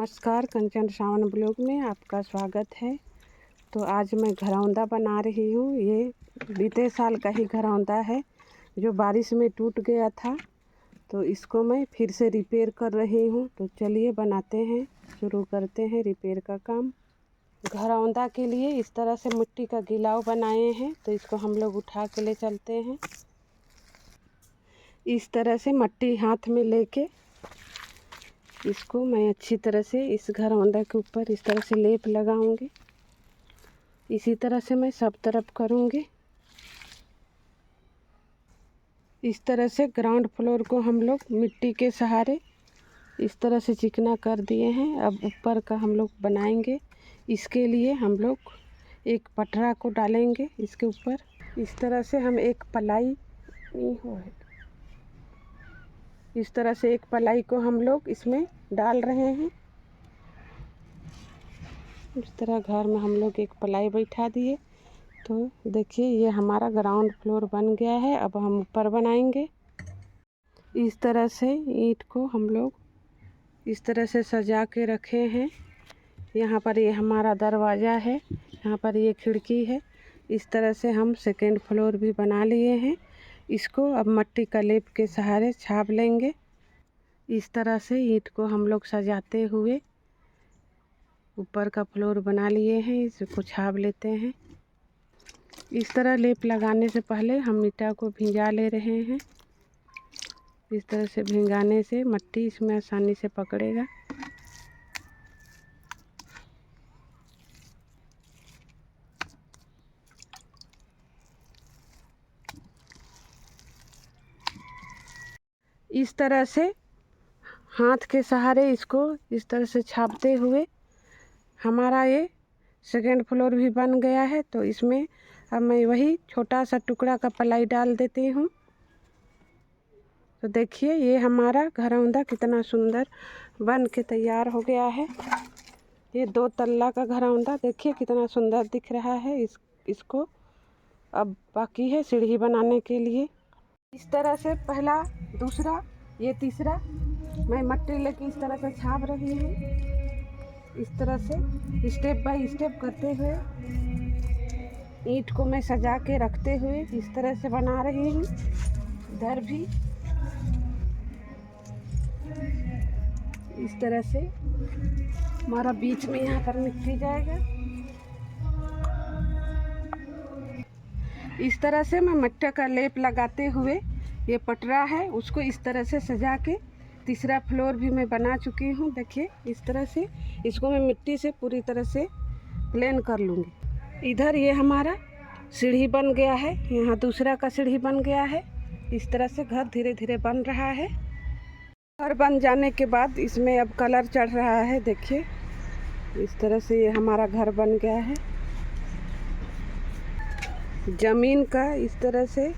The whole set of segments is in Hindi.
नमस्कार, कंचन सावन ब्लॉग में आपका स्वागत है। तो आज मैं घरौंदा बना रही हूँ। ये बीते साल का ही घरौंदा है जो बारिश में टूट गया था, तो इसको मैं फिर से रिपेयर कर रही हूँ। तो चलिए बनाते हैं, शुरू करते हैं रिपेयर का काम। घरौंदा के लिए इस तरह से मिट्टी का गिलाव बनाए हैं, तो इसको हम लोग उठा के ले चलते हैं। इस तरह से मिट्टी हाथ में लेके इसको मैं अच्छी तरह से इस घरौंदा के ऊपर इस तरह से लेप लगाऊंगी। इसी तरह से मैं सब तरफ करूंगी। इस तरह से ग्राउंड फ्लोर को हम लोग मिट्टी के सहारे इस तरह से चिकना कर दिए हैं। अब ऊपर का हम लोग बनाएंगे। इसके लिए हम लोग एक पटरा को डालेंगे इसके ऊपर। इस तरह से हम एक पलाई इस तरह से एक पलाई को हम लोग इसमें डाल रहे हैं। इस तरह घर में हम लोग एक पलाई बैठा दिए। तो देखिए ये हमारा ग्राउंड फ्लोर बन गया है। अब हम ऊपर बनाएंगे। इस तरह से ईंट को हम लोग इस तरह से सजा के रखे हैं। यहाँ पर ये हमारा दरवाज़ा है, यहाँ पर ये खिड़की है। इस तरह से हम सेकेंड फ्लोर भी बना लिए हैं। इसको अब मिट्टी का लेप के सहारे छाप लेंगे। इस तरह से ईंट को हम लोग सजाते हुए ऊपर का फ्लोर बना लिए हैं। इसको छाप लेते हैं। इस तरह लेप लगाने से पहले हम ईंटा को भिंगा ले रहे हैं। इस तरह से भिंगाने से मिट्टी इसमें आसानी से पकड़ेगा। इस तरह से हाथ के सहारे इसको इस तरह से छापते हुए हमारा ये सेकेंड फ्लोर भी बन गया है। तो इसमें अब मैं वही छोटा सा टुकड़ा का पलाई डाल देती हूँ। तो देखिए ये हमारा घरौंदा कितना सुंदर बन के तैयार हो गया है। ये 2 तल्ला का घरौंदा देखिए कितना सुंदर दिख रहा है। इसको अब बाकी है सीढ़ी बनाने के लिए। इस तरह से पहला, दूसरा, ये तीसरा मैं मिट्टी लेके इस तरह से छाप रही हूँ। इस तरह से स्टेप बाय स्टेप करते हुए ईंट को मैं सजा के रखते हुए इस तरह से बना रही हूँ। इधर भी इस तरह से हमारा बीच में यहाँ पर मिट्टी जाएगा। इस तरह से मैं मिट्टी का लेप लगाते हुए ये पटरा है उसको इस तरह से सजा के तीसरा फ्लोर भी मैं बना चुकी हूँ। देखिए इस तरह से इसको मैं मिट्टी से पूरी तरह से प्लेन कर लूँगी। इधर ये हमारा सीढ़ी बन गया है, यहाँ दूसरा का सीढ़ी बन गया है। इस तरह से घर धीरे धीरे बन रहा है। घर बन जाने के बाद इसमें अब कलर चढ़ रहा है। देखिए इस तरह से ये हमारा घर बन गया है। ज़मीन का इस तरह से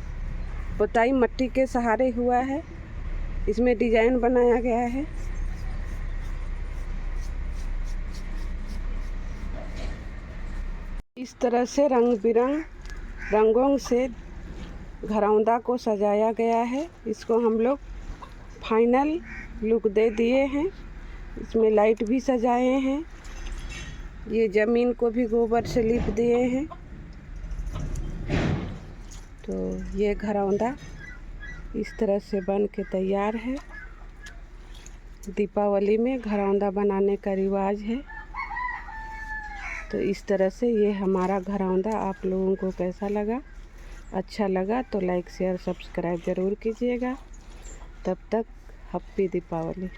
पुताई मिट्टी के सहारे हुआ है। इसमें डिजाइन बनाया गया है। इस तरह से रंग बिरंग रंगों से घरौंदा को सजाया गया है। इसको हम लोग फाइनल लुक दे दिए हैं। इसमें लाइट भी सजाए हैं। ये ज़मीन को भी गोबर से लीप दिए हैं। तो ये घरौंदा इस तरह से बन के तैयार है। दीपावली में घरौंदा बनाने का रिवाज है। तो इस तरह से ये हमारा घरौंदा आप लोगों को कैसा लगा? अच्छा लगा तो लाइक शेयर सब्सक्राइब ज़रूर कीजिएगा। तब तक हैप्पी दीपावली।